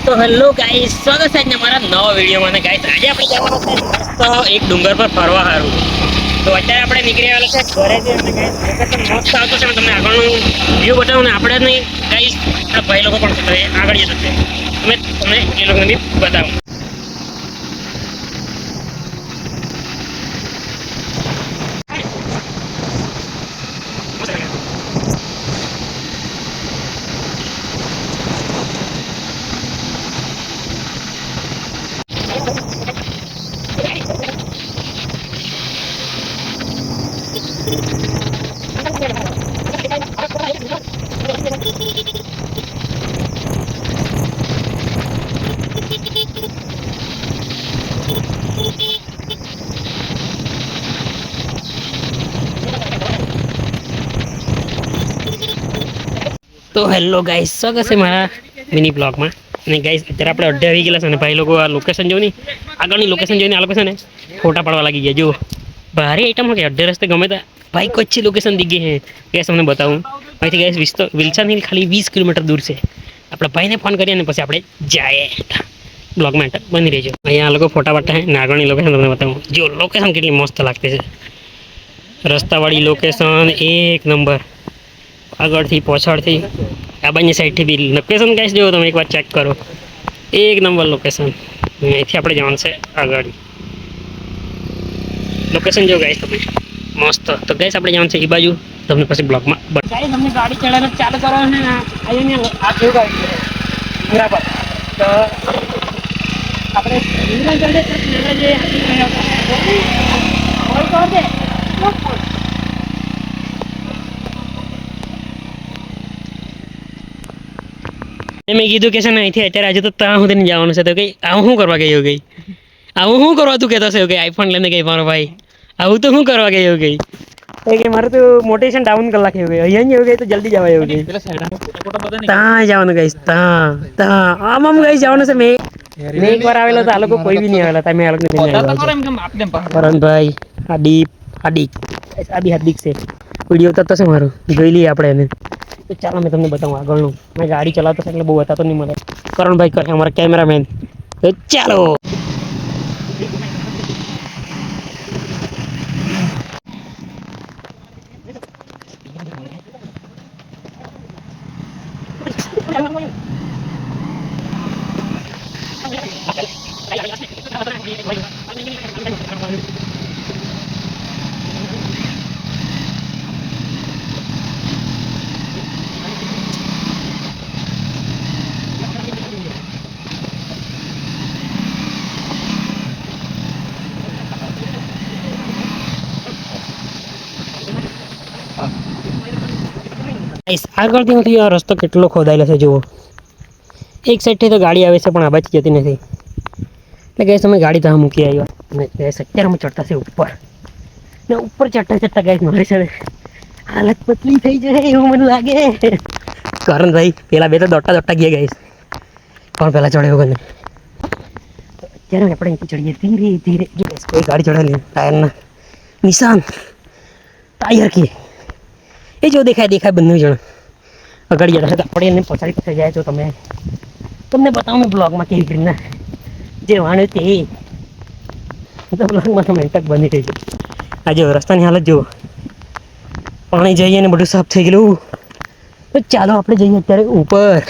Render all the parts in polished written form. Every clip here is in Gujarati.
તો હેલો ગાઈસ, સ્વાગત છે તમારા નવા વિડીયોમાં. ને ગાઈસ, આજે આપણે જવાનું છે મસ્ત એક ડુંગર પર ફરવા હારું. તો અત્યારે આપણે નીકળી આવેલા છે ઘરેથી. અને ગાઈસ લોકેશન મસ્ત આવતો છે. તમને આગળનું વ્યૂ બતાવું ને આપણે નહીં ગાઈસ, આપણા ભાઈ લોકો પણ છે આગળ જતો છે. તમને એ લોકોને બી બતાવું. તો હેલો ગાઈસ, સ્વાગત છે મારા મિની બ્લોગમાં. અને ગાઈસ અત્યારે આપણે અડધે આવી ગયેલા છે. અને ભાઈ લોકો આ લોકેશન જોઈ ને, આગળની લોકેશન જોઈને આ લોકો છે ને ફોટા પાડવા લાગી ગયા. જુઓ ભારે આઈટમ કે અડધે રસ્તે ગમે ત્યાં ભાઈ કોચ્છી લોકેશન દીધી છે. ગેસ તમને બતાવું અહીંથી. ગેસ વિલ્સન હિલ ખાલી 20 કિલોમીટર દૂર છે. આપણા ભાઈને ફોન કરીએ અને પછી આપણે જઈએ. બ્લોગમાં બની રહેજો. અહીંયા આ લોકો ફોટા પાડતા છે. આગળની લોકેશન તમને બતાવું. જો લોકેશન કેટલી મસ્ત લાગતી છે. રસ્તાવાળી લોકેશન એક નંબર. આગળથી પાછળથી આ બાજુની સાઈડથી બી લોકેશન ગાઈસ જો તમે એકવાર ચેક કરો. એક નંબર લોકેશન. અહીંથી આપણે જવાનું છે આગળ. લોકેશન જો ગાઈસ તમે મસ્ત. તો ગાઈસ આપણે જવાનું છે એ બાજુ. તમને પછી બ્લોગમાં ગાઈસ તમને ગાડી ચલાવવાનું ચાલુ કરવાનું છે ને અહીંયા આ જેવું ગાડી બરાબર. તો આપણે મેં કીધું કે છે ને અહીંથી અત્યારે આજે તો ત્યાં સુધી જવાનું છે. તો કઈ આવું શું કરવા ગયો ગઈ? આવું શું કરવા તું કહેતો છે? કઈ આઈફોન લઈને ગઈ મારો ભાઈ? આવું તો શું કરવા ગયો ગઈ? કે મારું તો મોટિવેશન ડાઉન કલાક એવું ગઈ. અહીંયા એવું ગઈ તો જલ્દી જવા એવું ગઈ. ત્યાં જવાનું ગઈશ. ત્યાં આમ ગઈ જવાનું છે. મેં એકવાર આવેલો તો આ લોકો કોઈ બી નહીં આવેલા. તમે આ લોકો કરણભાઈ હાર્દિક આ બી હાર્દિક છે. વિડીયો ઉતરતો છે મારો, જોઈ લઈએ આપણે એને. તો ચાલો મેં તમને બતાવું આગળનું. મેં ગાડી ચલાવતો છે એટલે બહુ બતાતો નહીં મને. કરણભાઈ કરે અમારા કેમેરામેન. તો ચાલો. આગળથી નથી આ રસ્તો કેટલો ખોદાયેલો છે જુઓ. એક સાઈડથી તો ગાડી આવે છે પણ આ બાજુ જતી નથી. એટલે ગેસ અમે ગાડી ત્યાં મૂકી આવ્યા. અને ગેસ અત્યારે અમે ચડતા છે ઉપર. ને ઉપર ચડતા ગેસ મારી સાથે હાલત પતલી થઈ જાય એવું મને લાગે. કરણભાઈ પેલા બે તો દોડતા ગયા ગઈશ. પણ પેલા ચડ્યો ગને. અત્યારે આપણે અહીંથી ચડીએ ધીરે ધીરે. જો કોઈ ગાડી ચડાવેલી ટાયરના નિશાન ટાયર કે એ જો દેખાય બંને જણ આગળ જતા હતા. આપણે એને પછાડી જાય તો તમને બતાવું મેં બ્લોગમાં કેવી રીતના જે વાણ્યું તે બ્લોગમાં તો મેન્ટક બની રહી છે. આ જો રસ્તાની હાલત જુઓ. પાણી જઈએ ને બધું સાફ થઈ ગયેલું. તો ચાલો આપણે જઈએ અત્યારે ઉપર.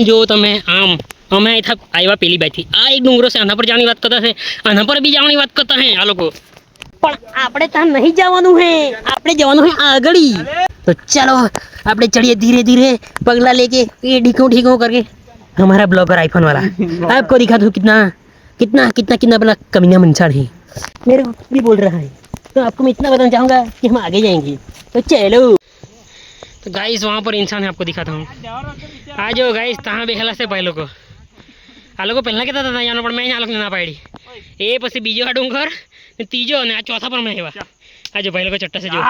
જો તમે આમ અમે આવ્યા પેલી બાજુથી. આ એક ડુંગરો છે, આના પર જવાની વાત કરતા છે. આના પર બી જવાની વાત કરતા હે આ લોકો. પણ આપણે ત્યાં નહીં જવાનું હે. આપણે જવાનું હે આગળ. तो चलो આપણે चढ़िए धीरे धीरे पगला लेके ये ढीको करके हमारा ब्लॉगर आईफोन वाला आपको दिखा दूं कितना कितना कितना कितना बड़ा कमीना इंसान है. मेरे को भी बोल रहा है तो आपको मैं इतना बताना चाहूँगा कि हम आगे जाएंगे. तो चलो. तो गाइस वहाँ पर इंसान है, आपको दिखाता हूँ. आ जाओ गाइस. तहाँ बेहेला से भाई लोग आ लोग पहला कहता था जाना, પણ મેં આ લોકોને ના પાડી. એ પછી બીજો આ ડુંગર ને ત્રીજો અને આ ચોથા પર મેં આવ્યા. આ જો ભાઈ લોકો ચટ્ટા છે જો.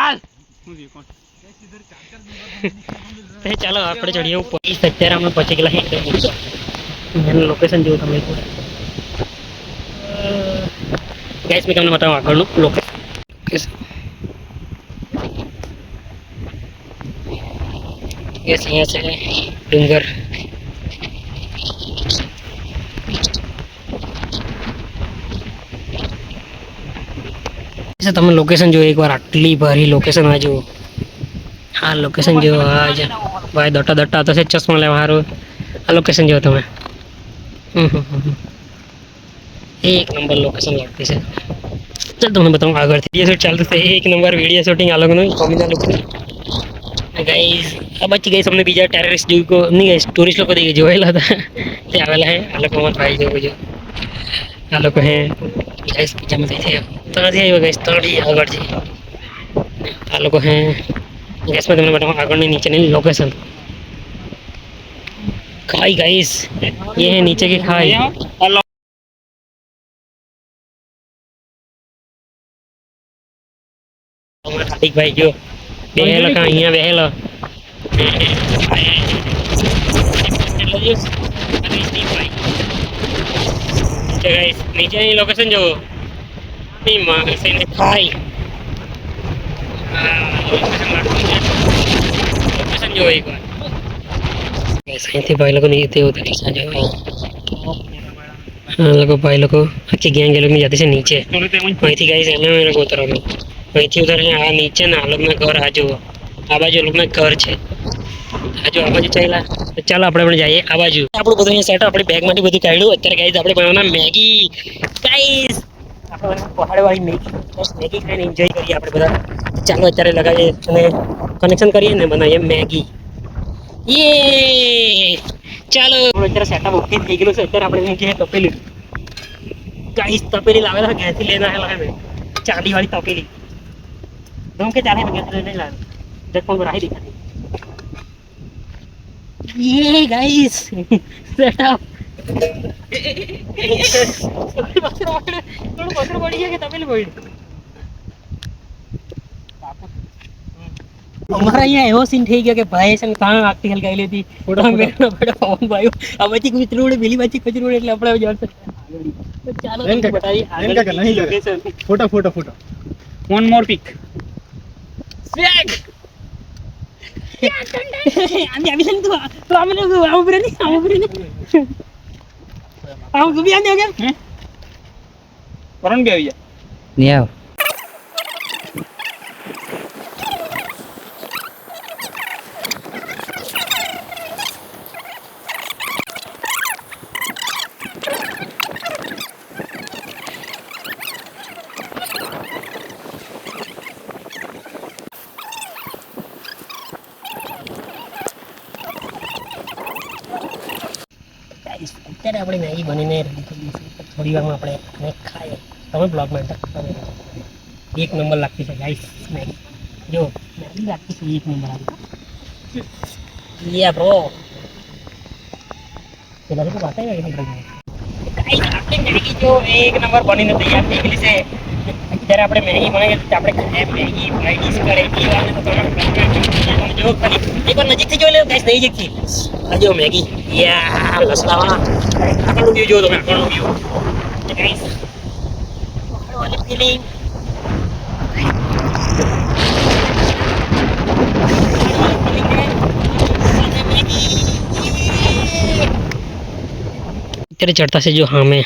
ચાલો આપણે ચડીએ ઉપર. અત્યારે અમે પહોંચી ગયેલા લોકેશન જેવું તમે ગેસ મેં તમને બતાવું આગળનું લોકેશન. ગેસ અહીંયા છે ડુંગર. તમે લોકેશન જો એકવાર, આટલી ભારી લોકેશન આ જુઓ. આ લોકેશન જો આજ ભાઈ દટા દટા તો છે ચશ્મા લેવા સારું. આ લોકેશન જો તમે. એક નંબર લોકેશન લાગતી છે. ચાલ તમને બતાવું આગળથી ચાલતું છે. એક નંબર વિડીયો શૂટિંગ આ લોકોનું કોમેડિયન લોકોનું. ગાઈસ આ બચી ગઈ તમને બીજા ટેરરિસ્ટ જોઈ નહીં ગાઈસ ટુરિસ્ટ લોકો જોયેલા હતા તે આવેલા હે આ લોકો માં ભાઈ જોવું જો આ લોકો હે ગાઈસ બીજામાં થઈ થયો ત્યાંથી આવ્યો ગાઈસ ત્યાંથી આગળ છે આ લોકો હે ગેસ में તમને બતાવું આગળની નીચેની લોકેશન खाई गाइस ये है नीचे की खाई हार्दिक भाई जो बेहेलो का અહીંયા બેહેલો गाइस नीचे ની લોકેશન જો ની માં સેને ખાઈ લોકેશન જો એકવાર गाइस અહીંથી ભાઈ લોકો નીચે ઉતરી છે જો हाँ लोगों भाई लोगों अच्छी गैंग लोग नहीं जाते से नीचे वहीं थी गाइस हमें मेरे को उतरा लो वहीं थी उधर आ नीचे ना लोग ना घर आ जो आ बाजू लोग ना घर છે આ જો આ બાજુ ચાલ્યા તો ચાલો આપણે પણ જઈએ આ બાજુ આપણું બધું અહીંયા સેટ આપણી બેગમાંથી બધું કાઢ્યું અત્યારે ગાઈસ આપણે બનાવવાના મેગી ગાઈસ આપણે પહાડવાળી મેગી ખાઈને એન્જોય કરીએ આપણે બધા ચાલો અત્યારે લગાવીએ અને કનેક્શન કરીએ ને બનાવીએ મેગી યે ચાલો અત્યારે સેટઅપ ઓકે થઈ ગયેલું છે અત્યારે આપણે મૂકીએ તપેલી ગાઈસ તપેલી લાવેલા ઘેરથી લઈને આવેલા હે ચાંદી વાળી તપેલી દમ કે ચાલે ઘેરથી લઈને લાવે દેખ પણ રાહી દિખાતી ये गाइस सेटअप थोड़ा पत्थर पड़ी है कि तपेली पड़ी हमारा यहाँ एवो सीन થઈ ગયો કે ભાઈ સંગ કાં આખતી હલગાઈ લેતી ફોટો મેળનો બડા પવન ભાઈ આ બચી મિત્રોડે મિલી બચી કચરોડે એટલે આપણે જવાનું તો ચાલો તમને બતાવી આગળ નહીં location photo one more pic swag आम्ही आम्ही सांगतो तो आम्हाला आम्ही भी आने हो गया करण भी आया नहीं आओ અત્યારે આપણે મેગી બનીને રેડી થઈ ગઈ છે થોડી વારમાં આપણે ખાઈએ તમે બ્લોગમાં એક નંબર લાગતી છે ગાઈસ મેગી જો મેગી લાગતી છે એક નંબર આવી યા બ્રો પેલા તો વાત આવી ગઈ ગાઈસ આપણે મેગી જો એક નંબર બનીને તૈયાર થઈ ગઈ છે અત્યારે આપણે મેગી બનાવીએ તો આપણે ખાઈએ મેગી ફ્રાઈડ ડીશ કરે એ વાને તો તમે જો ખાલી એકવાર નજીકથી જોઈ લો ગાઈસ નજીકથી આ જો મેગી યા લસલાવા આગળનું વ્યૂ જો તમે આગળનું વ્યૂ ગાઈસ વાલી ફીલિંગ અત્યારે ચડતા છે જો હા મેં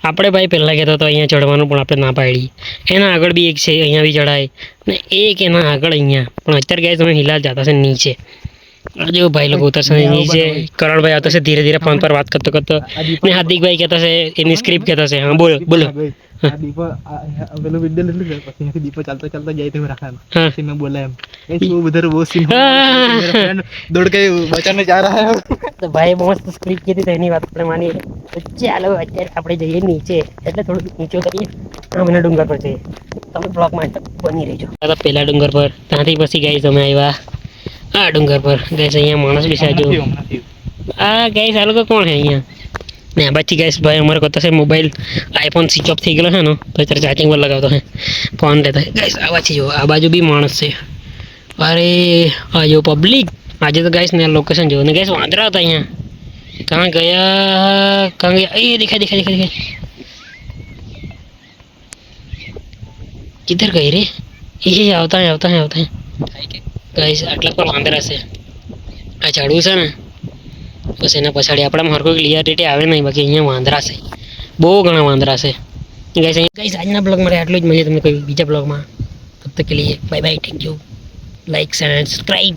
આપણે ભાઈ પહેલાં કહેતો હતો અહીંયા ચડવાનું પણ આપણે ના પાડી એના આગળ બી એક છે અહીંયા બી ચડાય ને એક એના આગળ અહીંયા પણ અત્યારે ગાઈસ તમે હિલાલ જતા છે નીચે जो भाई लोग उतर से नीचे करण भाई आता से धीरे धीरे फोन पर बात करते करते ने हार्दिक भाई कहता से इन स्क्रिप्ट कहता से हां बोलो बोलो દીપો પેલો વિડિયો લીધું છે પછી અહીંથી દીપો ચાલતો ચાલતો જાય તો રાખવાનો પછી મેં બોલા એમ એ શું ઉધર वो सीन मेरा फ्रेंड दौड़ के बचाने जा रहा है तो भाई मस्त स्क्रिप्ट કીધી તો એની વાત આપણે માની ચાલો અત્યારે આપણે જઈએ નીચે એટલે થોડું નીચે કરીએ આમના ડુંગર પર જઈએ તમે બ્લોગમાં બની રહેજો આ પેલા ડુંગર પર ત્યાંથી પછી ગાઈસ અમે આવ્યા આ ડુંગર પર ગાઈસ અહીંયા માણસ બેસા જો આ ગાઈસ આ લોકો કોણ છે અહીંયા ને બાકી ગાઈસ ભાઈ અમારે कहता है मोबाइल आईफोन स्विच ऑफ થઈ ગયો છે ને તો અત્યારે ચાર્જિંગ પર લગાવતો है फोन लेता है गाइस આ બાજુ જો આ બાજુ બી માણસ છે અરે આ જો પબ્લિક આજે તો ગાઈસ ને લોકેશન જો ને ગાઈસ વાંદરા હતા અહીંયા कहाँ गया ये दिखा किधर गई रे ये આવતા है गाइस આટલા પર વાંદરા છે આ ઝાડવું છે ને બસ એના પછાડી આપણામાં હરકો ક્લિયરિટી આવે નહીં બાકી અહીંયા વાંદરા છે બહુ ઘણા વાંદરા છે ગાઈસ આજના બ્લોગ માટે આટલું જ. મળીએ તમને કોઈ બીજા બ્લોગમાં. તબ તક કે લીએ bye bye, thank you, like and subscribe.